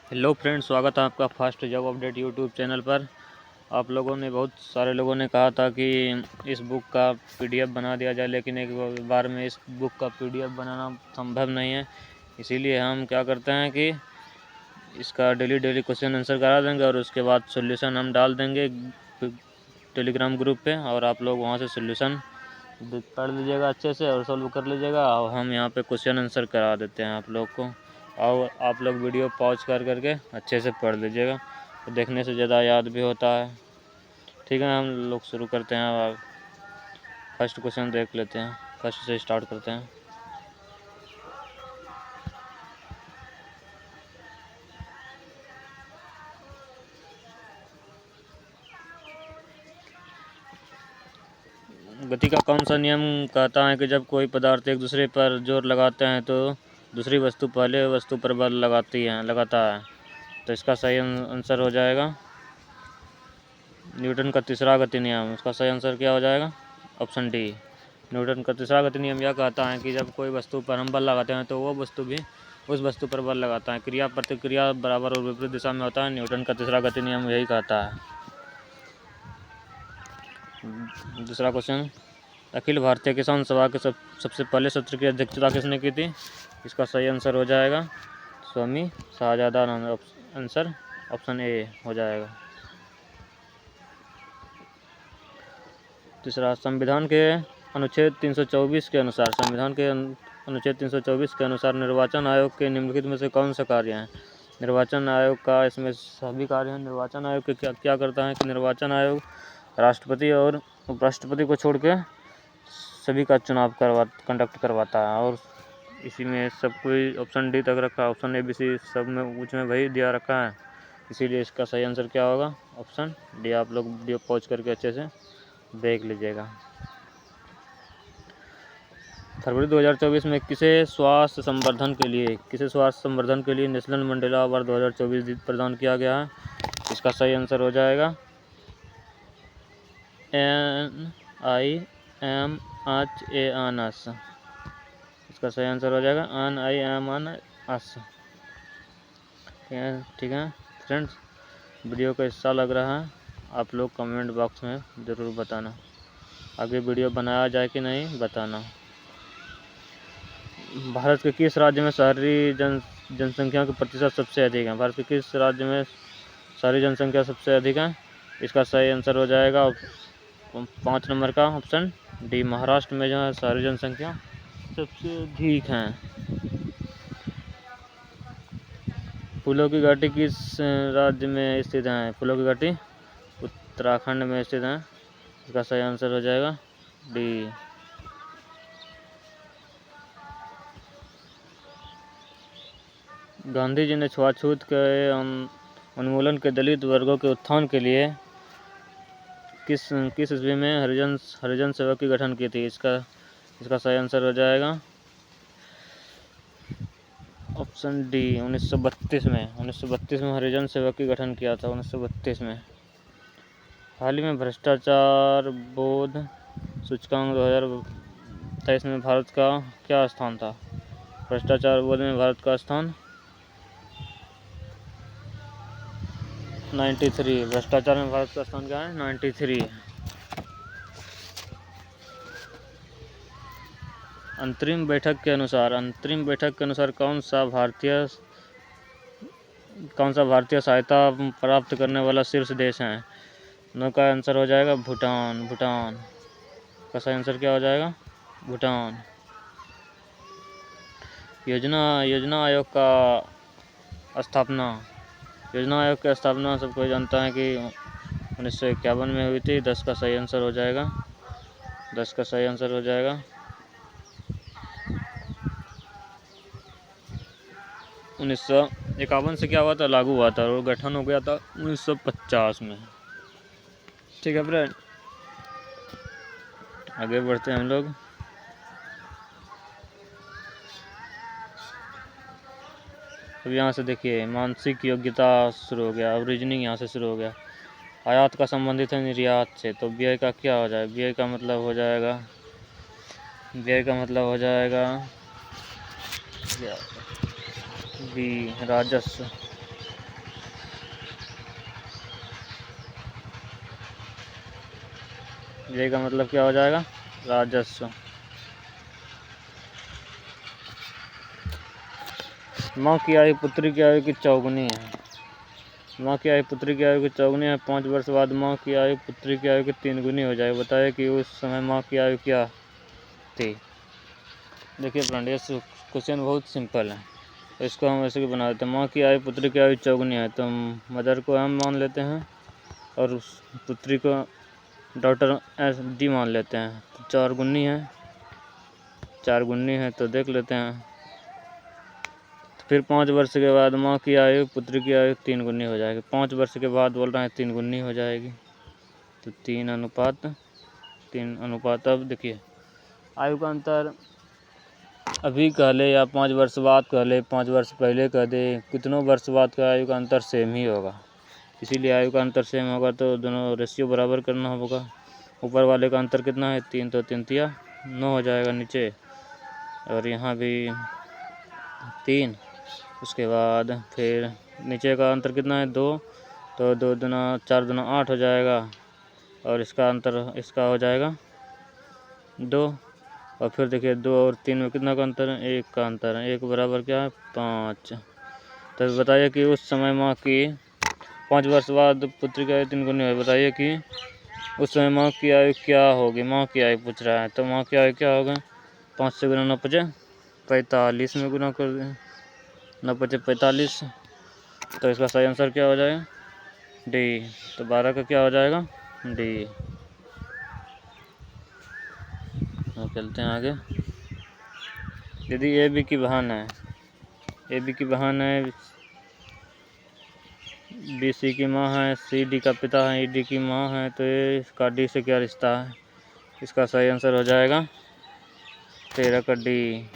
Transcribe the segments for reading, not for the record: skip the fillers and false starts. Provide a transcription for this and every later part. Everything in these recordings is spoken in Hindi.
हेलो फ्रेंड्स, स्वागत है आपका fast job update YouTube channel पर। आप लोगों ने बहुत सारे लोगों ने कहा था कि इस बुक का पीडीएफ बना दिया जाए, लेकिन एक बार में इस बुक का पीडीएफ बनाना संभव नहीं है। इसीलिए हम क्या करते हैं कि इसका डेली क्वेश्चन आंसर करा देंगे और उसके बाद सॉल्यूशन हम डाल देंगे टेलीग्राम ग्रुप पे, और आप लोग वहाँ से सॉल्यूशन पढ़ लीजिएगा अच्छे से और सॉल्व कर लीजिएगा। और हम यहाँ पे क्वेश्चन आंसर करा देते हैं आप लोग को, और आप लोग वीडियो पॉज करके अच्छे से पढ़ लीजिएगा, तो देखने से ज़्यादा याद भी होता है। ठीक है, हम लोग शुरू करते हैं। फर्स्ट क्वेश्चन देख लेते हैं, फर्स्ट से स्टार्ट करते हैं। गति का कौन सा नियम कहता है कि जब कोई पदार्थ एक दूसरे पर जोर लगाते हैं तो दूसरी वस्तु पहले वस्तु पर बल लगाता है। तो इसका सही आंसर हो जाएगा न्यूटन का तीसरा गति नियम। इसका सही आंसर क्या हो जाएगा? Option D. न्यूटन का तीसरा गति नियम यह कहता है कि जब कोई वस्तु पर हम बल लगाते हैं तो वो वस्तु भी उस वस्तु पर बल लगाता है। क्रिया प्रतिक्रिया बराबर और विपरीत दिशा में होता है। न्यूटन का तीसरा गति नियम यही कहता है। दूसरा क्वेश्चन, अखिल भारतीय किसान सभा के सबसे पहले सत्र की अध्यक्षता किसने की थी? इसका सही आंसर हो जाएगा स्वामी शाहजादानंद। आंसर ऑप्शन ए हो जाएगा। तीसरा, संविधान के अनुच्छेद 324 के अनुसार निर्वाचन आयोग के निम्नलिखित में से कौन सा कार्य है? निर्वाचन आयोग का इसमें सभी कार्य हैं। निर्वाचन आयोग के क्या करता है कि निर्वाचन आयोग राष्ट्रपति और उपराष्ट्रपति को छोड़ के सभी का चुनाव कंडक्ट करवाता है, और इसी में सब कोई ऑप्शन डी तक रखा है। ऑप्शन ए बी सी सब में कुछ में वही दिया रखा है, इसीलिए इसका सही आंसर क्या होगा? Option D. आप लोग वीडियो पॉज करके अच्छे से देख लीजिएगा। फरवरी 2024 में किसे स्वास्थ्य संवर्धन के लिए नेशनल मंडेला अवार्ड 2024 प्रदान किया गया है? इसका सही आंसर हो जाएगा NIMHANS। इसका सही आंसर हो जाएगा NIMHANS। ठीक है फ्रेंड्स, वीडियो कैसा लग रहा है आप लोग कमेंट बॉक्स में ज़रूर बताना। आगे वीडियो बनाया जाए कि नहीं बताना। भारत के किस राज्य में शहरी जनसंख्या के प्रतिशत सबसे अधिक है? भारत के किस राज्य में शहरी जनसंख्या सबसे अधिक है? इसका सही आंसर हो जाएगा 5 नंबर का ऑप्शन डी। महाराष्ट्र में जो है शहरी जनसंख्या सबसे अधिक है। फूलों की घाटी किस राज्य में स्थित है? फूलों की घाटी उत्तराखंड में स्थित है। इसका सही आंसर हो जाएगा डी। गांधी जी ने छुआछूत के उन्मूलन के दलित वर्गों के उत्थान के लिए किस ईस्वी में हरिजन सेवा की गठन की थी? इसका सही आंसर हो जाएगा ऑप्शन डी 1932 में। 1932 में हरिजन सेवा की गठन किया था, 1932 में। हाल ही में भ्रष्टाचार बोध सूचकांक 2023 में भारत का क्या स्थान था? भ्रष्टाचार बोध में भारत का स्थान 93। भ्रष्टाचार में भारत का स्थान क्या है? 93। अंतरिम बैठक के अनुसार कौन सा भारतीय सहायता प्राप्त करने वाला शीर्ष देश है? नो का आंसर हो जाएगा भूटान। का सही आंसर क्या हो जाएगा? भूटान। योजना आयोग की स्थापना सबको जानता है कि 1951 में हुई थी। 10 का सही आंसर हो जाएगा 1951 से क्या हुआ था? लागू हुआ था और गठन हो गया था 1950 में। ठीक है फ्रेंड, आगे बढ़ते हैं हम लोग। अब यहाँ से देखिए, मानसिक योग्यता शुरू हो गया। अब रीजनिंग यहाँ से शुरू हो गया। आयात का संबंधित है निर्यात से, तो व्यय का क्या हो जाएगा? व्यय का मतलब हो जाएगा बी राजस्व। ये का मतलब क्या हो जाएगा? राजस्व। माँ की आयु पुत्री की आयु की चौगुनी है। माँ की आयु पुत्री की आयु की चौगुनी है। 5 वर्ष बाद माँ की आयु पुत्री की आयु की 3 गुनी हो जाएगी। बताइए कि उस समय माँ की आयु क्या थी। देखिए फ्रेंड, ये क्वेश्चन बहुत सिंपल है, तो इसको हम ऐसे भी बना देते हैं। माँ की आयु पुत्री की आयु चौगुनी है, तो मदर को हम मान लेते हैं और उस पुत्री को डॉटर एस डी मान लेते हैं। तो 4 गुनी है, 4 गुनी है, तो देख लेते हैं। फिर 5 वर्ष के बाद माँ की आयु पुत्री की आयु 3 गुनी हो जाएगी। 5 वर्ष के बाद बोल रहे हैं 3 गुनी हो जाएगी, तो 3:3। अब देखिए आयु का अंतर अभी कह ले या 5 वर्ष बाद कह ले, 5 वर्ष पहले कह दे, कितनों वर्ष बाद का आयु का अंतर सेम ही होगा। इसीलिए आयु का अंतर सेम होगा तो दोनों रेशियो बराबर करना होगा। ऊपर वाले का अंतर कितना है? 3, तो 3 तिया 9 हो जाएगा नीचे, और यहाँ भी 3। उसके बाद फिर नीचे का अंतर कितना है? 2, तो 2 दूना 4 दूना 8 हो जाएगा, और इसका अंतर इसका हो जाएगा 2। और फिर देखिए 2 और 3 में कितना का अंतर है? 1 का अंतर है। 1 बराबर क्या है? 5। तो बताइए कि उस समय माँ की 5 वर्ष बाद पुत्री की आयु 3 गुनी हुई। बताइए कि उस समय माँ की आयु क्या होगी? माँ की आयु पूछ रहा है, तो माँ की आयु क्या होगा? 5 से गुना 9 5 45 में गुना कर दें, 9 5 45, तो इसका सही आंसर क्या हो जाएगा? डी। तो 12 का क्या हो जाएगा? डी। हम चलते हैं आगे। यदि ए बी की बहन है, ए बी की बहन है, बी सी की माँ है, सी डी का पिता है, ई डी की माँ है, तो इसका डी से क्या रिश्ता है? इसका सही आंसर हो जाएगा 13 का डी।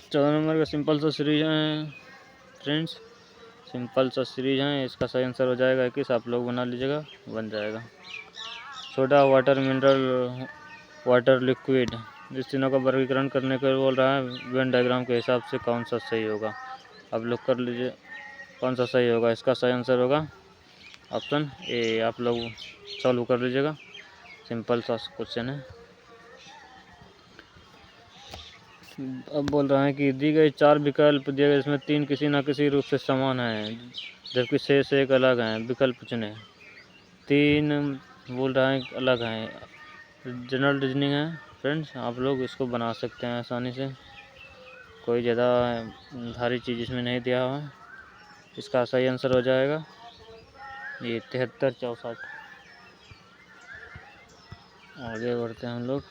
14 नंबर का सिंपल सा सीरीज है फ्रेंड्स, सिंपल सा सीरीज है। इसका सही आंसर हो जाएगा 21। आप लोग बना लीजिएगा, बन जाएगा। Soda, water, mineral, water, liquid, इस तीनों का वर्गीकरण करने को बोल रहा है। वेन डायग्राम के हिसाब से कौन सा सही होगा? आप लोग कर लीजिए कौन सा सही होगा। इसका सही आंसर होगा ऑप्शन ए। आप लोग सॉल्व कर लीजिएगा, सिंपल सा क्वेश्चन है। अब बोल रहा है कि दी गई 4 विकल्प दिए गए, इसमें 3 किसी न किसी रूप से समान हैं, जबकि शेष एक अलग हैं। विकल्प चुने। 3 बोल रहा है अलग हैं। जनरल रीजनिंग है फ्रेंड्स, आप लोग इसको बना सकते हैं आसानी से, कोई ज़्यादा भारी चीज़ इसमें नहीं दिया हुआ है। इसका सही आंसर हो जाएगा ये 73 64। आगे बढ़ते हैं हम लोग।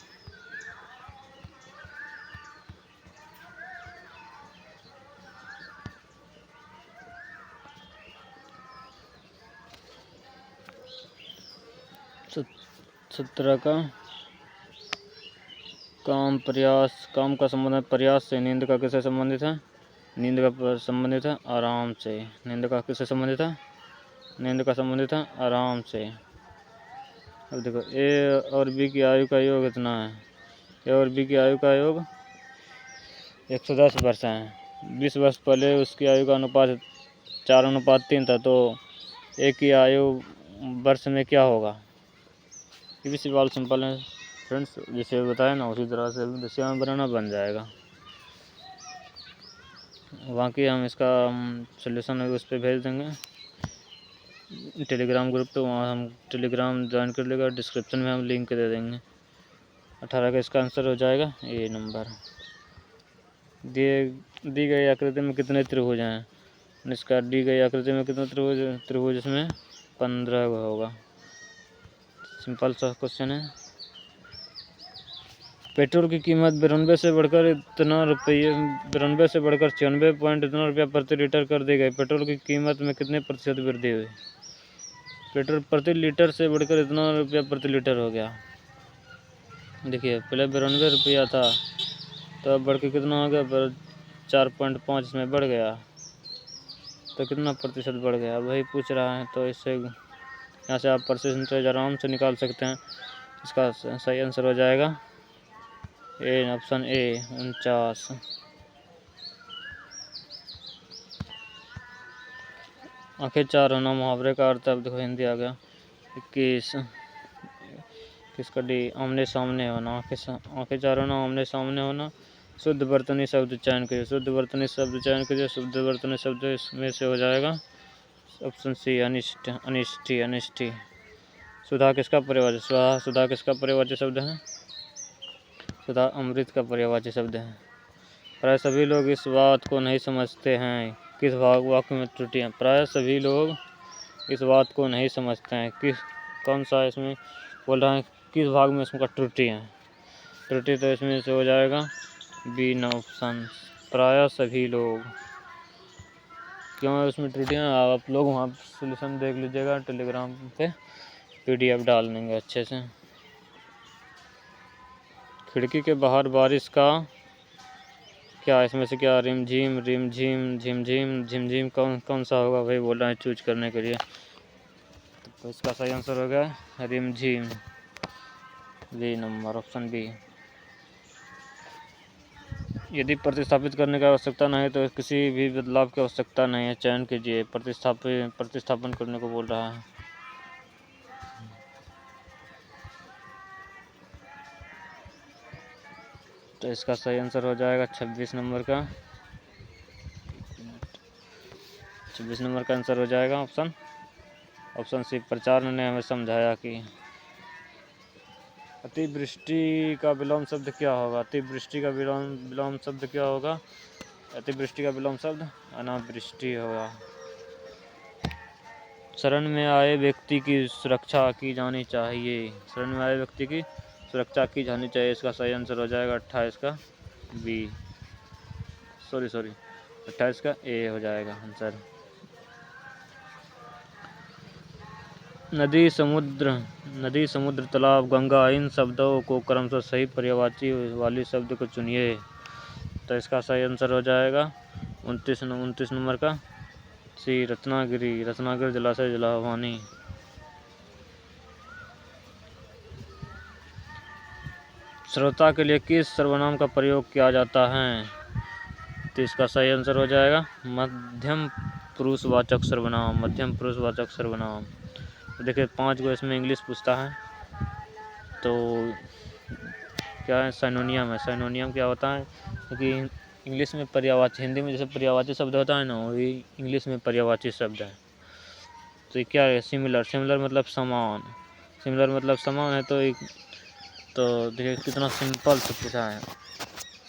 सत्रह का काम का संबंध है प्रयास से। नींद का किससे संबंधित है? नींद का संबंधित है आराम से। नींद का किससे संबंधित है? नींद का संबंधित है आराम से। अब देखो ए और बी की आयु का योग कितना है? ए और बी की आयु का योग 110 वर्ष है। 20 वर्ष पहले उसकी आयु का अनुपात 4:3 था, तो ए की आयु वर्ष में क्या होगा? ये भी सवाल सिंपल है फ्रेंड्स, जैसे बताया ना उसी तरह से जैसे हम बनाना बन जाएगा। बाकी हम इसका सोल्यूशन उस पर भेज देंगे टेलीग्राम ग्रुप पे, वहाँ हम टेलीग्राम ज्वाइन कर लेगा, डिस्क्रिप्शन में हम लिंक दे देंगे। 18 का इसका आंसर हो जाएगा ए नंबर। दी गई आकृति में कितने त्रिभुज हैं? इसका दी गई आकृति में कितने त्रिभुज इसमें 15 होगा। सिंपल सा क्वेश्चन है। पेट्रोल की कीमत 92 से बढ़कर 96 पॉइंट इतना रुपया प्रति लीटर कर दी गई। पेट्रोल की कीमत में कितने प्रतिशत वृद्धि हुई? पेट्रोल प्रति लीटर से बढ़कर इतना रुपया प्रति लीटर हो गया। देखिए पहले 92 रुपया था, तो अब बढ़ के कितना हो गया? 4.5 इसमें बढ़ गया, तो कितना प्रतिशत बढ़ गया वही पूछ रहा है। तो इससे यहाँ से आप परसेंटेज आराम से निकाल सकते हैं। इसका सही आंसर हो जाएगा ए ऑप्शन ए 49। आंखें चार होना मुहावरे का अर्थ अब देखो हिंदी आ गया। 21 किसका डी आमने सामने होना। आंखें चार होना आमने सामने होना। शुद्ध वर्तनी शब्द चयन करिए। शुद्ध वर्तनी शब्द चयन करिए। शुद्ध वर्तनी शब्द इसमें से हो जाएगा ऑप्शन सी अनिष्ट अनिष्टि अनिष्टि। सुधा किसका पर्यायवाची। सुधा किसका पर्यायवाची शब्द है। सुधा अमृत का पर्यायवाची शब्द है। प्राय सभी लोग इस बात को नहीं समझते हैं किस भाग वाक्य में त्रुटियाँ। प्राय सभी लोग इस बात को नहीं समझते हैं किस कौन सा इसमें बोल रहा है किस भाग में इसका त्रुटि है। त्रुटि तो इसमें से हो जाएगा बी न ऑप्शन प्राय सभी लोग। क्यों इसमें त्रुटियाँ आप लोग वहाँ सोल्यूशन देख लीजिएगा टेलीग्राम पे PDF डाल देंगे अच्छे से। खिड़की के बाहर बारिश का क्या इसमें से क्या रिमझिम रिमझिम झिमझिम झिमझिम कौन सा होगा वही बोल रहा है चूज करने के लिए। तो इसका सही आंसर हो गया रिमझिम बी नंबर ऑप्शन बी। यदि प्रतिस्थापित करने की आवश्यकता नहीं तो किसी भी बदलाव की आवश्यकता नहीं है। चयन कीजिए। प्रतिस्थापन करने को बोल रहा है। तो इसका सही आंसर हो जाएगा 26 नंबर का। 26 नंबर का आंसर हो जाएगा ऑप्शन सी। प्रचार ने हमें समझाया कि अतिवृष्टि का विलोम शब्द क्या होगा। अतिवृष्टि का विलोम शब्द क्या होगा। अतिवृष्टि का विलोम शब्द अनावृष्टि होगा। शरण में आए व्यक्ति की सुरक्षा की जानी चाहिए। शरण में आए व्यक्ति की सुरक्षा की जानी चाहिए। इसका सही आंसर हो जाएगा 28 का बी। सॉरी 28 का ए हो जाएगा आंसर। नदी समुद्र तालाब गंगा इन शब्दों को क्रमशः सही पर्यायवाची वाली शब्द को चुनिए। तो इसका सही आंसर हो जाएगा 29 नंबर का सी रत्नागिरी जलाशय जलावानी। श्रोता के लिए किस सर्वनाम का प्रयोग किया जाता है। तो इसका सही आंसर हो जाएगा मध्यम पुरुषवाचक सर्वनाम। देखिए 5 को इसमें इंग्लिश पूछता है तो क्या है साइनोनियम है। साइनोनियम क्या होता है क्योंकि इंग्लिश में पर्यायवाची हिंदी में जैसे पर्यायवाची शब्द होता है ना वही इंग्लिश में पर्यायवाची शब्द है। तो क्या है सिमिलर मतलब समान है। तो देखिए कितना सिंपल से पूछा है।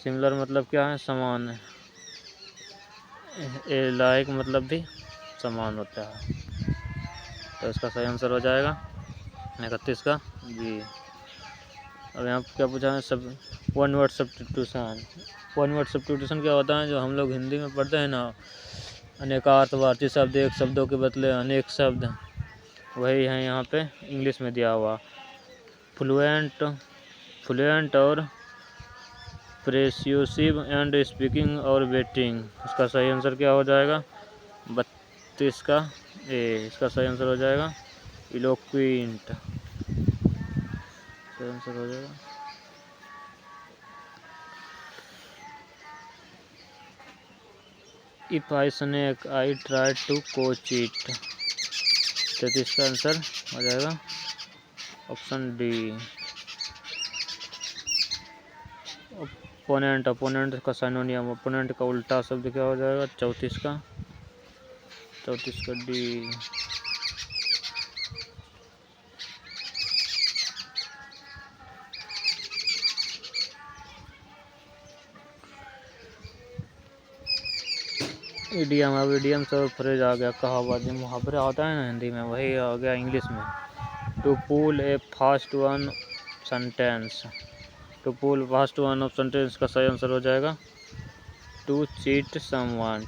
सिमिलर मतलब क्या है समान है। लाइक मतलब भी समान होता है। तो इसका सही आंसर हो जाएगा 31 का जी। अब यहाँ क्या पूछा है सब वन वर्ड सब्स्टिट्यूशन क्या होता है जो हम लोग हिंदी में पढ़ते हैं ना अनेकार्थवाची शब्द एक शब्दों के बदले अनेक शब्द वही है यहाँ पे इंग्लिश में दिया हुआ। फ्लुएंट और प्रेस्यूसिव एंड स्पीकिंग और वेटिंग। इसका सही आंसर क्या हो जाएगा 32 का ए। इसका सही आंसर हो जाएगा इलोक्वेंट। सही आंसर हो जाएगा if I snake I try to coach it. 33 का आंसर हो जाएगा ऑप्शन डी। अपोनेंट का साइनोनियम अपोनेंट का उल्टा शब्द क्या हो जाएगा 34 का डी। इडियम अब इडियम से फ्रेज आ गया कहावत जो मुहावरे होता है ना हिंदी में वही आ गया इंग्लिश में। To pull a fast one sentence. To pull fast one of sentence का सही आंसर हो जाएगा टू चीट समवन।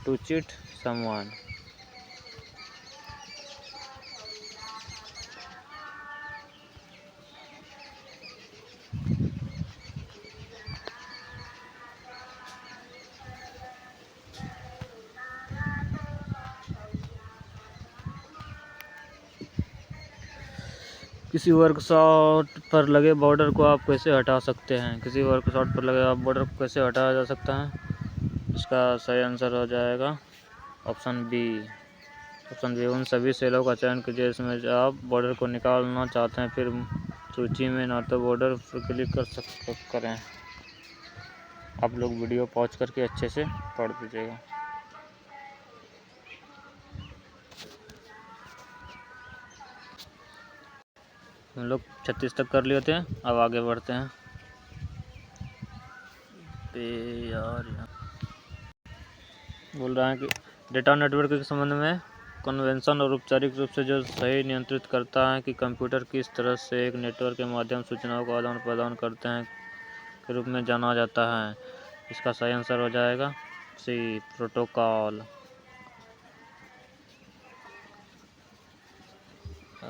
किसी वर्कशॉप पर लगे बॉर्डर को आप कैसे हटा सकते हैं। किसी वर्कशॉप पर लगे आप बॉर्डर को कैसे हटाया जा सकता है। इसका सही आंसर हो जाएगा ऑप्शन बी ऑप्शन बी, उन सभी सेलों का चयन कीजिए जिसमें आप बॉर्डर को निकालना चाहते हैं, फिर सूची में ना तो बॉर्डर पर क्लिक करें। आप लोग वीडियो पॉज करके अच्छे से पढ़ दीजिएगा। हम लोग 36 तक कर लिए होते हैं। अब आगे बढ़ते हैं। यार बोल रहा है कि डेटा नेटवर्क के संबंध में कन्वेंशन और औपचारिक रूप से जो सही नियंत्रित करता है कि कंप्यूटर किस तरह से एक नेटवर्क के माध्यम से सूचनाओं का आदान प्रदान करते हैं के रूप में जाना जाता है। इसका सही आंसर हो जाएगा सी, प्रोटोकॉल।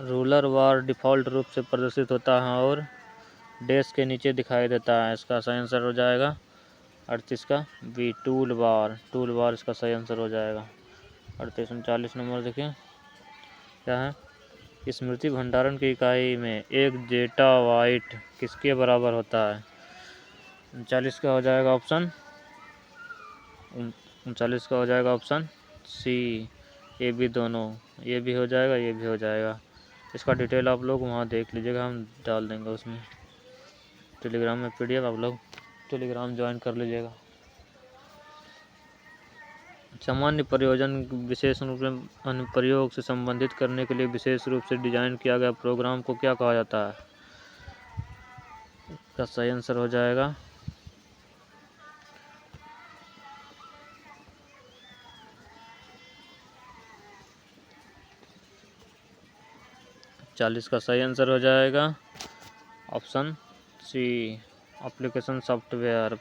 रूलर बार डिफ़ॉल्ट रूप से प्रदर्शित होता है और डैश के नीचे दिखाई देता है। इसका सही आंसर हो जाएगा 38 का बी, टूल बार इसका सही आंसर हो जाएगा। 3839 नंबर देखिए क्या है। स्मृति भंडारण की इकाई में एक डेटा बाइट किसके बराबर होता है? 39 का हो जाएगा ऑप्शन 39 का हो जाएगा ऑप्शन सी, ये भी दोनों, ये भी हो जाएगा, ये भी हो जाएगा। इसका डिटेल आप लोग वहाँ देख लीजिएगा, हम डाल देंगे उसमें टेलीग्राम में PDF, आप लोग टेलीग्राम ज्वाइन कर लीजिएगा। सामान्य प्रयोजन विशेष रूप से अनुप्रयोग से संबंधित करने के लिए विशेष रूप से डिजाइन किया गया प्रोग्राम को क्या कहा जाता है? इसका सही आंसर हो जाएगा 40 का सही आंसर हो जाएगा ऑप्शन सी, एप्लीकेशन सॉफ्टवेयर।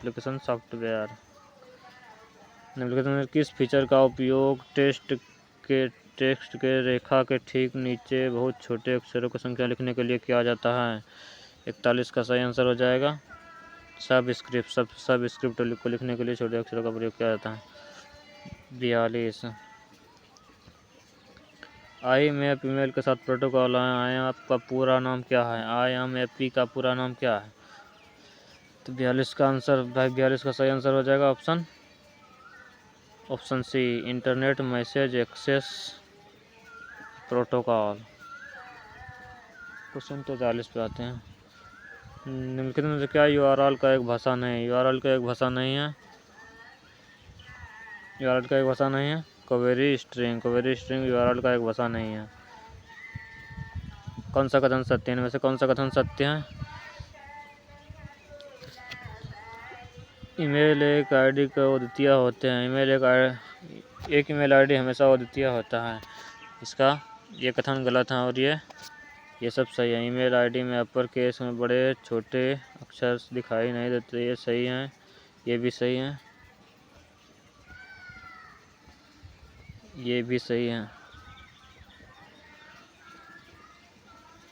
निम्नलिखित में किस फीचर का उपयोग टेक्स्ट के रेखा के ठीक नीचे बहुत छोटे अक्षरों की संख्या लिखने के लिए किया जाता है? 41 का सही आंसर हो जाएगा सब स्क्रिप्ट को लिखने के लिए छोटे अक्षरों का प्रयोग किया जाता है। 42, IMAP ईमेल के साथ प्रोटोकॉल है। IMAP का पूरा नाम क्या है? IMAP का पूरा नाम क्या है? तो 42 का आंसर 42 का सही आंसर हो जाएगा option C, internet message access protocol. Question 43 पे आते हैं। निम्नलिखित में से क्या URL का एक भाषा नहीं? URL का एक भाषा नहीं है। URL का एक भाषा नहीं है। क्वेरी स्ट्रिंग URL का एक भाषा नहीं है। कौन सा कथन सत्य है? इनमें से कौन सा कथन सत्य है? ईमेल एक आईडी को अद्वितीय होते हैं। एक ईमेल आईडी हमेशा अद्वितीय होता है। इसका ये कथन गलत है और ये सब सही है। ईमेल आईडी में अपर केस में बड़े छोटे अक्षर दिखाई नहीं देते, ये सही है। ये भी सही है, ये भी सही है।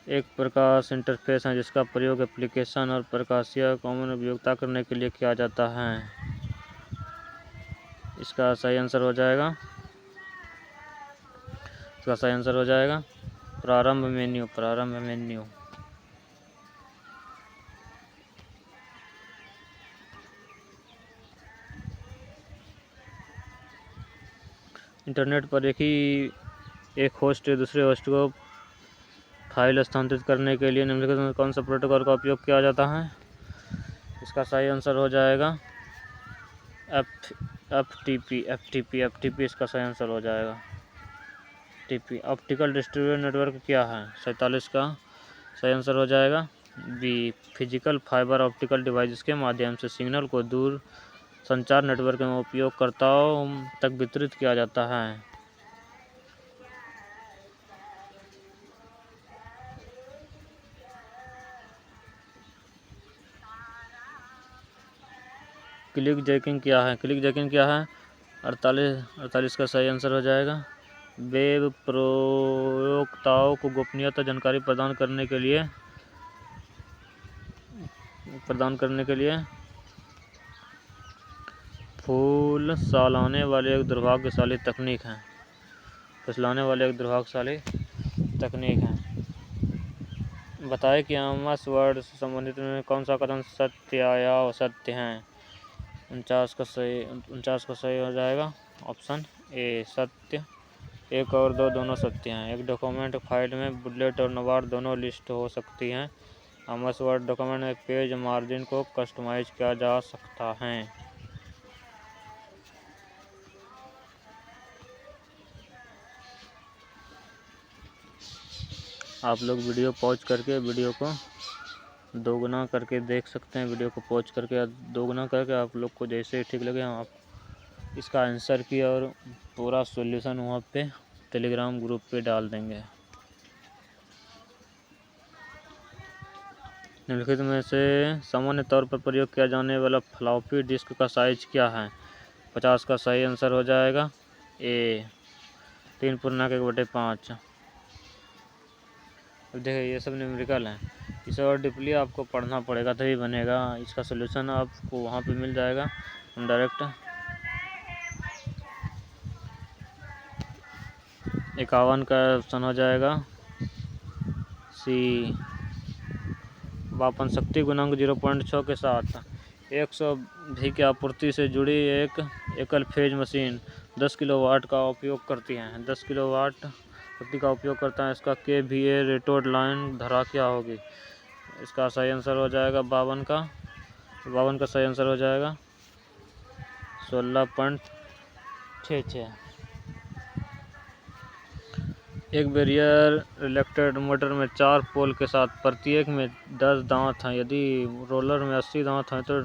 एक प्रकाश इंटरफेस है जिसका प्रयोग एप्लीकेशन और प्रकाशीय कॉमन उपयोगिता करने के लिए किया जाता है। इसका सही आंसर हो जाएगा प्रारंभ मेन्यू। इंटरनेट पर एक होस्ट दूसरे होस्ट को फाइल स्थानांतरित करने के लिए निम्नलिखित में कौन सा प्रोटोकॉल का उपयोग किया जाता है? इसका सही आंसर हो जाएगा FTP। इसका सही आंसर हो जाएगा TP। ऑप्टिकल डिस्ट्रीब्यूटेड नेटवर्क क्या है? 47 का सही आंसर हो जाएगा B, physical fibre optical device के माध्यम से सिग्नल को दूर संचार नेटवर्क में उपयोगकर्ताओं तक वितरित किया जाता है। क्लिक जैकिंग क्या है? 48 का सही आंसर हो जाएगा वेब प्रयोक्ताओं को गोपनीयता जानकारी प्रदान करने के लिए फुसलाने वाली एक दुर्भाग्यशाली तकनीक है। बताएं कि एमएस वर्ड से संबंधित में कौन सा कथन सत्य या असत्य है? 49 का सही हो जाएगा ऑप्शन ए, सत्य। एक और दो दोनों सत्य हैं। एक डॉक्यूमेंट फाइल में बुलेट और नंबर दोनों लिस्ट हो सकती हैं। एमएस वर्ड डॉक्यूमेंट में पेज मार्जिन को कस्टमाइज किया जा सकता है। आप लोग वीडियो पॉज करके वीडियो को दोगुना करके देख सकते हैं। वीडियो को पॉज करके या दोगुना करके आप लोग को जैसे ठीक लगे आप इसका आंसर की और पूरा सॉल्यूशन वहाँ पे टेलीग्राम ग्रुप पे डाल देंगे। निम्नलिखित में से सामान्य तौर पर प्रयोग किया जाने वाला फ्लॉपी डिस्क का साइज क्या है? 50 का सही आंसर हो जाएगा ए 3/1/5। अब देखिए ये सब न्यूमेरिकल हैं, इसे और डीपली आपको पढ़ना पड़ेगा तभी बनेगा। इसका सलूशन आपको वहाँ पे मिल जाएगा। हम डायरेक्ट 51 का ऑप्शन हो जाएगा सी। वापन शक्ति गुणांक 0.6 के साथ 100 भी की आपूर्ति से जुड़ी एक एकल फेज मशीन 10 किलोवाट का उपयोग करती है। 10 किलोवाट शक्ति का उपयोग करता है। इसका KVA रेटेड लाइन धारा क्या होगी? इसका सही आंसर हो जाएगा 52 का सही आंसर हो जाएगा 16.66। एक बैरियर इलेक्ट्रेड मोटर में 4 पोल के साथ प्रत्येक में 10 दांत हैं। यदि रोलर में 80 दांत हैं तो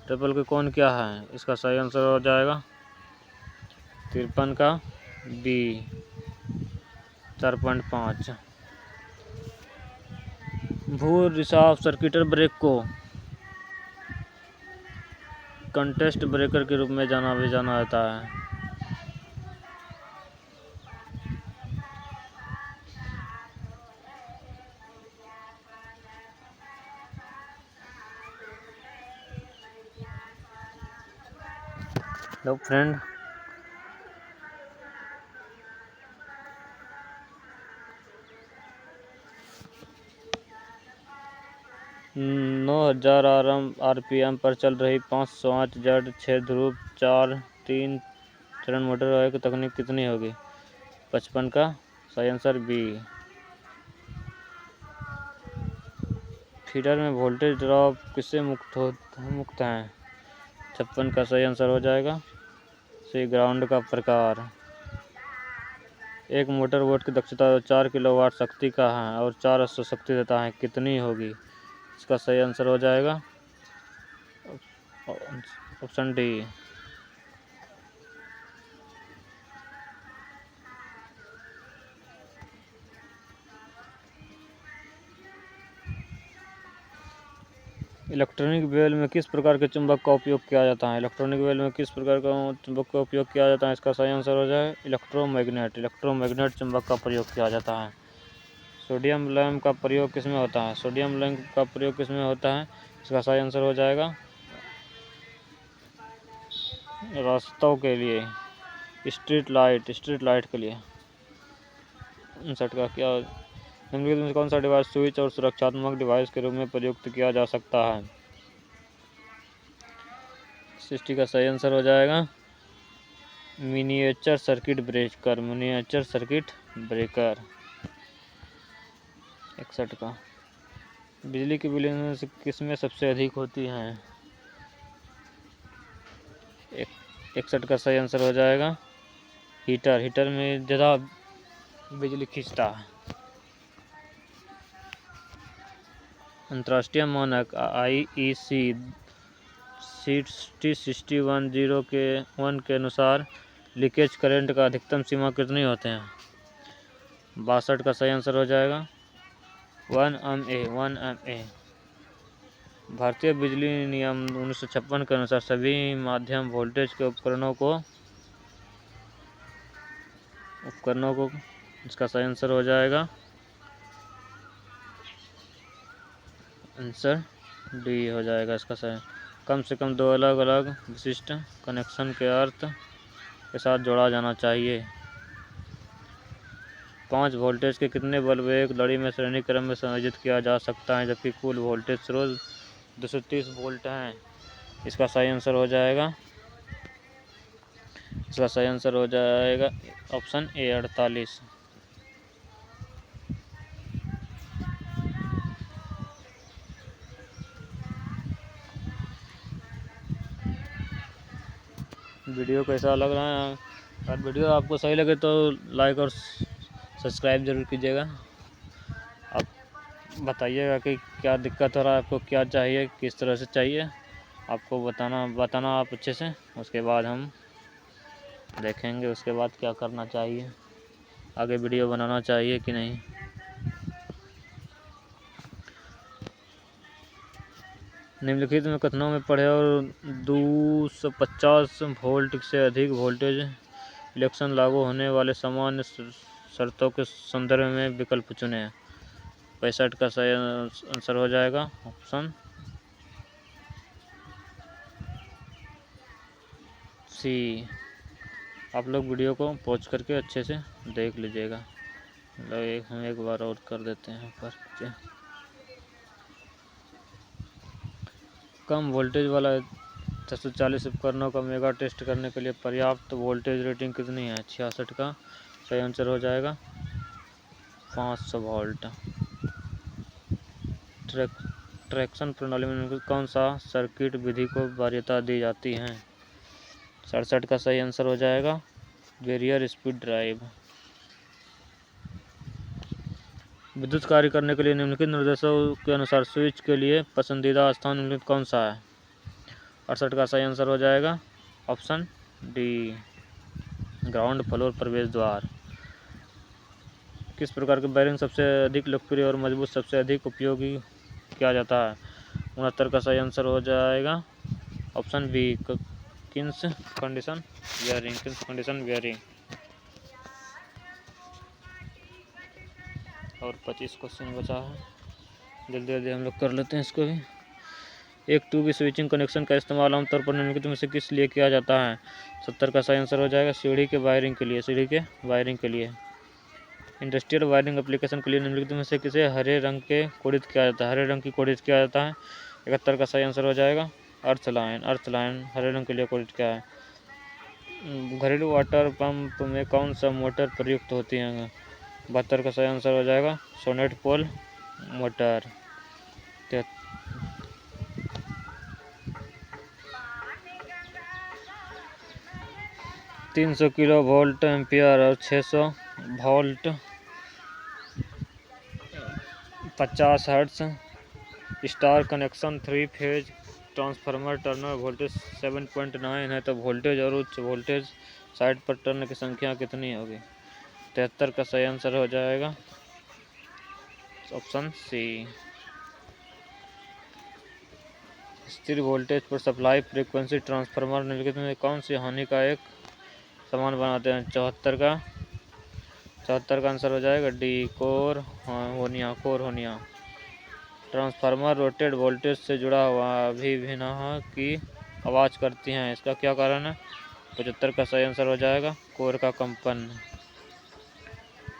ट्रिपल के कौन क्या है? इसका सही आंसर हो जाएगा 53 का बी 4.5। भू रिसाव सर्किटर ब्रेक को कंटेस्ट ब्रेकर के रूप में जाना जाता है। लो फ्रेंड, नौ 9000 RPM पर चल रही 508 जेड 6 ध्रुव 4-3 चरण मोटर की तकनीक कितनी होगी? 55 का सही आंसर बी। फीडर में वोल्टेज ड्रॉप किससे मुक्त है? 56 का सही आंसर हो जाएगा सी ग्राउंड का प्रकार। एक मोटर बोट की दक्षता 4 किलोवाट शक्ति का है और 400 शक्ति देता है, कितनी होगी? इसका सही आंसर हो जाएगा ऑप्शन डी। इलेक्ट्रॉनिक बेल में किस प्रकार के चुंबक का उपयोग किया जाता है? इलेक्ट्रॉनिक बेल में किस प्रकार का चुंबक का उपयोग किया जाता है? इसका सही आंसर हो जाए इलेक्ट्रोमैग्नेट चुंबक का प्रयोग किया जाता है। सोडियम लैंप का प्रयोग किस में होता है? सोडियम लैंप का प्रयोग किस में होता है? इसका सही आंसर हो जाएगा रास्तों के लिए, स्ट्रीट लाइट के लिए। 59 का क्या निम्नलिखित में कौन सा डिवाइस स्विच और सुरक्षात्मक डिवाइस के रूप में प्रयुक्त किया जा सकता है? 60 का सही आंसर हो जाएगा मिनिएचर सर्किट ब्रेकर। 61 का बिजली की बिलिंग किस में सबसे अधिक होती है? 61 का सही आंसर हो जाएगा हीटर में ज़्यादा बिजली खींचता है। अंतर्राष्ट्रीय मानक IEC 60610 के अनुसार लीकेज करंट का अधिकतम सीमा कितनी होते हैं? 62 का सही आंसर हो जाएगा 1 MA। भारतीय बिजली नियम 1956 के अनुसार सभी मध्यम वोल्टेज के उपकरणों को इसका सही आंसर हो जाएगा आंसर डी हो जाएगा। इसका सही कम से कम 2 अलग अलग विशिष्ट कनेक्शन के अर्थ के साथ जोड़ा जाना चाहिए। 5 वोल्टेज के कितने बल्ब एक लड़ी में श्रेणी क्रम में संयोजित किया जा सकता है जबकि कुल वोल्टेज स्रोत 230 वोल्ट हैं? इसका सही आंसर हो जाएगा इसका सही आंसर हो जाएगा ऑप्शन ए 48। वीडियो कैसा लग रहा है? अगर वीडियो आपको सही लगे तो लाइक और सब्सक्राइब ज़रूर कीजिएगा। आप बताइएगा कि क्या दिक्कत हो रहा है, आपको क्या चाहिए, किस तरह से चाहिए, आपको बताना आप अच्छे से। उसके बाद हम देखेंगे उसके बाद क्या करना चाहिए, आगे वीडियो बनाना चाहिए कि नहीं। निम्नलिखित में कथनों में पढ़े और 250 वोल्ट से अधिक वोल्टेज इलेक्शन लागू होने वाले सामान्य शर्तों के संदर्भ में विकल्प चुने। 65 का सही आंसर हो जाएगा ऑप्शन सी। आप लोग वीडियो को पॉज करके अच्छे से देख लीजिएगा। हम एक बार और कर देते हैं पर कम वोल्टेज वाला 640 उपकरणों का मेगा टेस्ट करने के लिए पर्याप्त वोल्टेज रेटिंग कितनी है? 66 का सही आंसर हो जाएगा 500 वोल्ट। ट्रैक्शन प्रणाली में कौन सा सर्किट विधि को वरीयता दी जाती है? 67 का सही आंसर हो जाएगा वेरियर स्पीड ड्राइव। विद्युत कार्य करने के लिए निम्नलिखित निर्देशों के अनुसार स्विच के लिए पसंदीदा स्थान निम्नलिखित कौन सा है? 68 का सही आंसर हो जाएगा ऑप्शन डी ग्राउंड फ्लोर प्रवेश द्वार। किस प्रकार के बैरिंग सबसे अधिक लोकप्रिय और मजबूत सबसे अधिक उपयोगी किया जाता है? 69 का सही आंसर हो जाएगा option B kings condition bearing. और 25 क्वेश्चन बचा है, जल्दी जल्दी हम लोग कर लेते हैं इसको भी। एक 2V स्विचिंग कनेक्शन का इस्तेमाल आमतौर पर निम्नलिखित में से किस लिए किया जाता है? 70 का सही आंसर हो जाएगा सीढ़ी के वायरिंग के लिए। इंडस्ट्रियल वायरिंग एप्लीकेशन के लिए निम्नलिखित में से किसे हरे रंग की कोडित किया जाता है? 71 का सही आंसर हो जाएगा अर्थ लाइन हरे रंग के लिए कोडित किया है। घरेलू वाटर पंप में कौन सा मोटर प्रयुक्त होती है? 72 का सही आंसर हो जाएगा sonnet pole motor. 300 kilo volt ampere और 600 volt 50 hertz star connection 3 phase transformer turner voltage 7.9 है तो वोल्टेज और उच्च वोल्टेज साइड पर टर्न की संख्या कितनी होगी? 73 का सही आंसर हो जाएगा ऑप्शन सी। स्थिर वोल्टेज पर सप्लाई फ्रीक्वेंसी ट्रांसफार्मर निम्नलिखित में कौन सी हानि का एक समान बनाते हैं? 74 का आंसर हो जाएगा डी कोर होनिया। ट्रांसफार्मर रोटेट वोल्टेज से जुड़ा हुआ अभिभिन्ना की आवाज़ करती हैं, इसका क्या कारण है? 75 का सही आंसर हो जाएगा कोर का कंपन।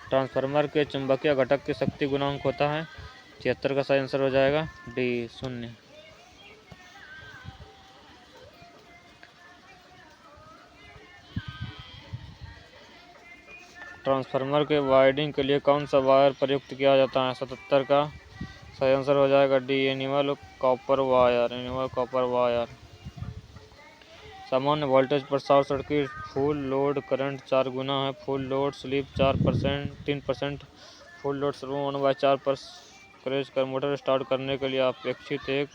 ट्रांसफार्मर के चुंबकीय घटक की शक्ति गुणांक होता है? 76 का सही आंसर हो जाएगा डी 0। ट्रांसफार्मर के वायरिंग के लिए कौन सा वायर प्रयुक्त किया जाता है? 77 का सही आंसर हो जाएगा डी एनिमल कॉपर वायर। सामान्य वोल्टेज पर short circuit full load current 4 गुना है, full load slip 3%, full load servo 1/4 पर क्रेश कर मोटर स्टार्ट करने के लिए अपेक्षित एक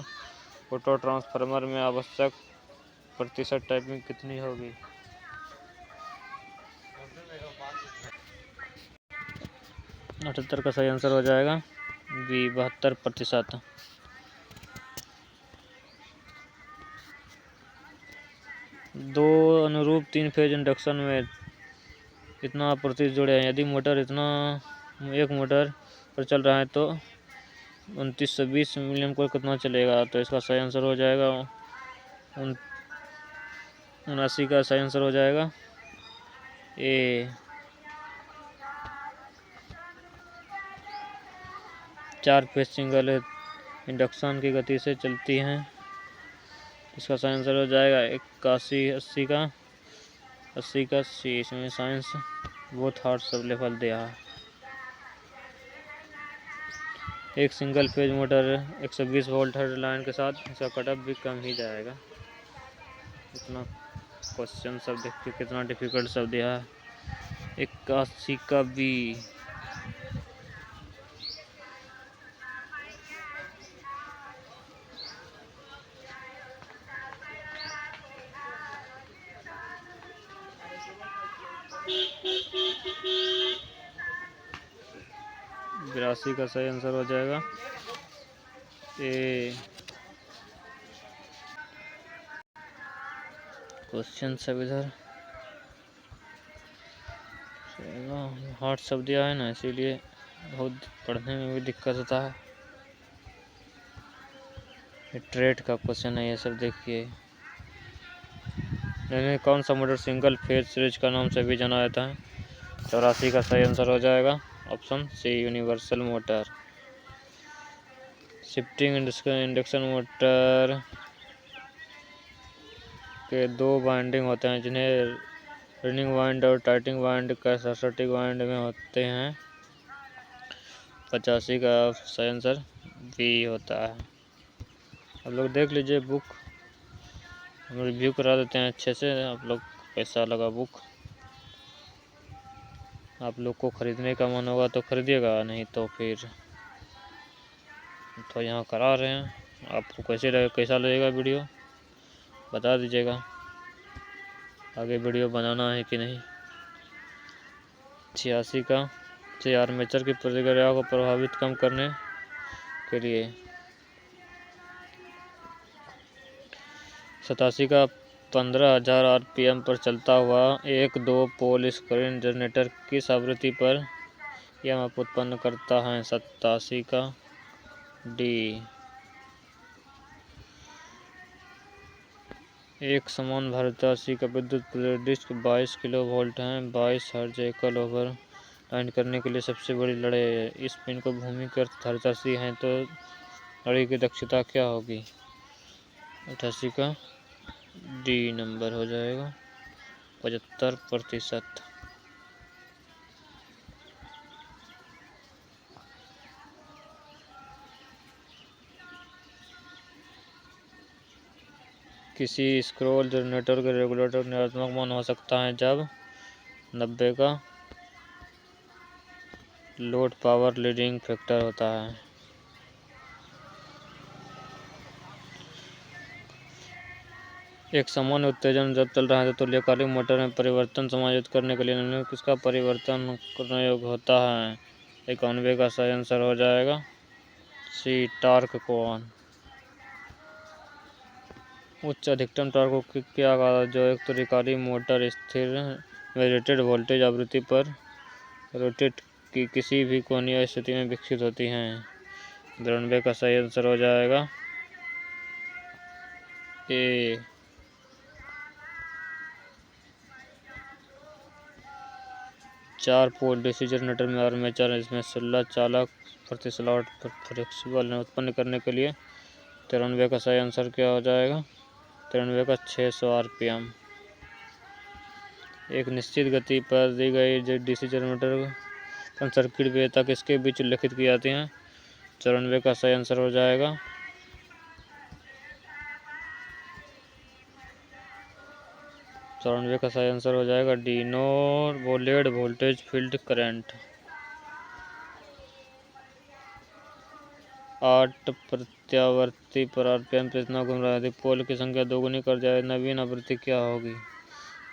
ऑटो ट्रांसफार्मर में आवश्यक प्रतिशत टाइपिंग कितनी होगी? 78 का सही आंसर हो जाएगा बी 72%। दो अनुरूप 3 फेज इंडक्शन में इतना प्रतिशत जुड़े हैं, यदि मोटर एक मोटर पर चल रहा है तो 2920 मिलियन को कितना चलेगा? तो इसका सही आंसर हो जाएगा 79 का सही आंसर हो जाएगा ए 4 फेज सिंगल इंडक्शन की गति से चलती हैं, इसका सही आंसर हो जाएगा 81 80 का 80 का सी। इसमें साइंस बहुत हार्ड सब लेवल दिया है। एक सिंगल फेज मोटर 120 वोल्ट हर लाइन के साथ इसका कटअप भी कम ही जाएगा। इतना क्वेश्चन सब देख के कितना डिफिकल्ट सब दिया है। 81 का बी। बिरासी का सही आंसर हो जाएगा ए। क्वेश्चन सब इधर हार्ड सब दिया है ना, इसीलिए बहुत पढ़ने में भी दिक्कत होता है। ये ट्रेड का क्वेश्चन है ये सब देखिए। कौन सा मोटर सिंगल फेज सीरीज का नाम से भी जाना जाता है? 84 का सही आंसर हो जाएगा option C universal motor. Shifting induction motor के 2 वाइंडिंग होते हैं जिन्हें रनिंग वाइंड और टाइटिंग वाइंड का स्टैटिक वाइंड में होते हैं। 85 का सही आंसर बी होता है। आप लोग देख लीजिए बुक, हम रिव्यू करा देते हैं अच्छे से। आप लोग कैसा लगा बुक? आप लोग को ख़रीदने का मन होगा तो खरीदिएगा, नहीं तो फिर तो यहाँ करा रहे हैं। आपको कैसा लगेगा वीडियो बता दीजिएगा, आगे वीडियो बनाना है कि नहीं। 86 का से आर्मेचर की प्रतिक्रिया को प्रभावित कम करने के लिए। 87 का 15,000 RPM पर चलता हुआ एक 2 पोल स्क्रीन जनरेटर किस आवृत्ति पर EMF उत्पन्न करता है? 87 का डी। एक समान भारत 80 का विद्युत परिदृश्य 22 किलोवोल्ट है। 22 हर्ट्ज एकल ओवर लाइन करने के लिए सबसे बड़ी लड़ाई है। इस पिन को भूमि के हर्ट्ज 80 है तो लड़ी की दक्षता क्या होगी? 88 का डी नंबर हो जाएगा 75%। किसी स्क्रोल जनरेटर के रेगुलेटर ऋणात्मक मान हो सकता है जब 90 का लोड पावर लीडिंग फैक्टर होता है। एक सामान्य उत्तेजन जब चल रहा है तो तुल्यकालिक मोटर में परिवर्तन समायोजित करने के लिए निम्नलिखित किसका परिवर्तन करने योग्य होता है? 91 का सही आंसर हो जाएगा सी टार्क कोण। उच्च अधिकतम टॉर्क को क्या कहा जो एक तुल्यकालिक मोटर स्थिर में रेटेड वोल्टेज आवृत्ति पर रोटेट की किसी भी कोणीय स्थिति में विकसित होती हैं? 92 का सही आंसर हो जाएगा ए। 4 पोल डीसी जनरेटर में आर्मेचर इसमें 16 चालक प्रति स्लॉट पर फ्लेक्सिबल उत्पन्न करने के लिए 93 का सही आंसर क्या हो जाएगा? 93 का 600 RPM। एक निश्चित गति पर दी गई डीसी जनरेटर सर्किट वेता किसके बीच उल्लेखित की जाती हैं? 94 का सही आंसर हो जाएगा 94 का सही आंसर हो जाएगा D no voltage voltage field current. 8 प्रत्यावर्ती पर RPM पर इतना घूम रहा है। पोल की संख्या दोगुनी कर जाए नवीन आवृत्ति क्या होगी?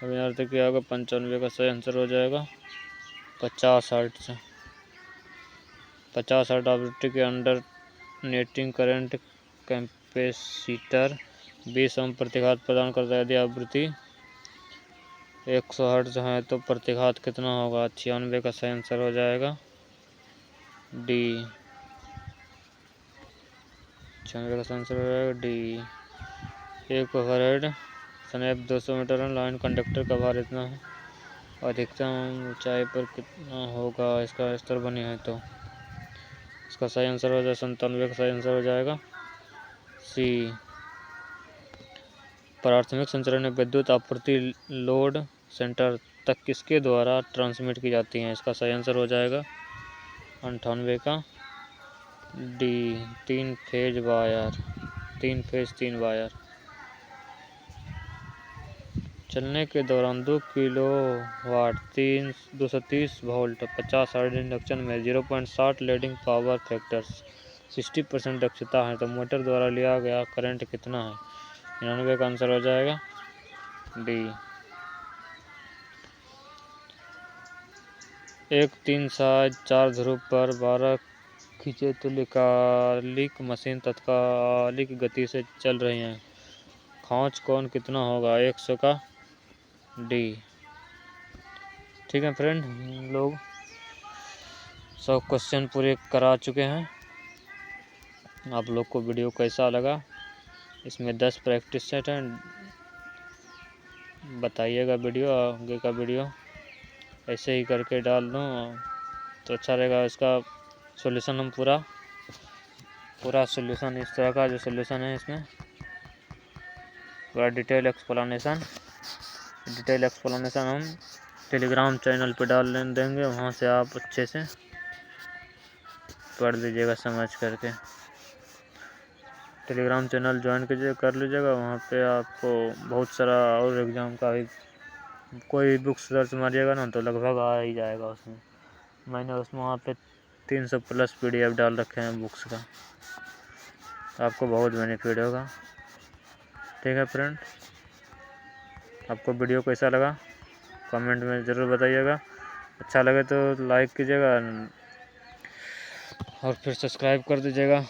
नवीन आवृत्ति क्या होगा? 95 का सही आंसर हो जाएगा 50 हर्ट्ज। 50 हर्ट्ज आवृत्ति के अंडर नेटिंग करंट कैपेसिटर 20 ओम प्रतिघात प्रदान करता है। यदि आवृत्ति 100 हर्ट्ज है तो प्रतिघात कितना होगा? 96 का सही आंसर हो जाएगा डी। 96 का सही आंसर हो जाएगा डी। एक overhead snap 200 metre line conductor का भार इतना है, अधिकतम ऊंचाई पर कितना होगा इसका स्तर बनी है तो इसका सही आंसर हो जाएगा 97 का सही आंसर हो जाएगा सी। प्राथमिक संचरण में विद्युत आपूर्ति लोड सेंटर तक किसके द्वारा ट्रांसमिट की जाती हैं? इसका सही आंसर हो जाएगा 98 का D, 3 phase wire, 3 phase 3 wire. चलने के दौरान 2 किलोवाट 230 वोल्ट 50 हर्ट्ज इंडक्शन में 0.60 लीडिंग पावर फैक्टर 60% दक्षता है, तो मोटर द्वारा लिया गया करंट कितना है? 99 का आंसर हो जाएगा डी। एक 3 साइज 4 ध्रुव पर 12 खींचे तुल्यकालिक मशीन तत्कालिक गति से चल रही है, खौंच कोण कितना होगा? 100 का डी। ठीक है फ्रेंड, हम लोग 100 क्वेश्चन पूरे करा चुके हैं। आप लोग को वीडियो कैसा लगा? इसमें 10 प्रैक्टिस सेट हैं, बताइएगा वीडियो, आगे का वीडियो ऐसे ही करके डाल दूँ तो अच्छा रहेगा। इसका सॉल्यूशन हम पूरा सॉल्यूशन, इस तरह का जो सॉल्यूशन है इसमें पूरा डिटेल एक्सप्लेनेशन हम टेलीग्राम चैनल पे डाल देंगे, वहाँ से आप अच्छे से पढ़ लीजिएगा समझ करके। टेलीग्राम चैनल ज्वाइन कर लीजिएगा, वहाँ पे आपको बहुत सारा और एग्ज़ाम का भी कोई बुक सर्च मारिएगा ना तो लगभग आ ही जाएगा उसमें। मैंने उसमें वहाँ पे 300 प्लस PDF डाल रखे हैं बुक्स का, आपको बहुत बेनिफिट होगा। ठीक है फ्रेंड, आपको वीडियो कैसा लगा कमेंट में ज़रूर बताइएगा। अच्छा लगे तो लाइक कीजिएगा और फिर सब्सक्राइब कर दीजिएगा।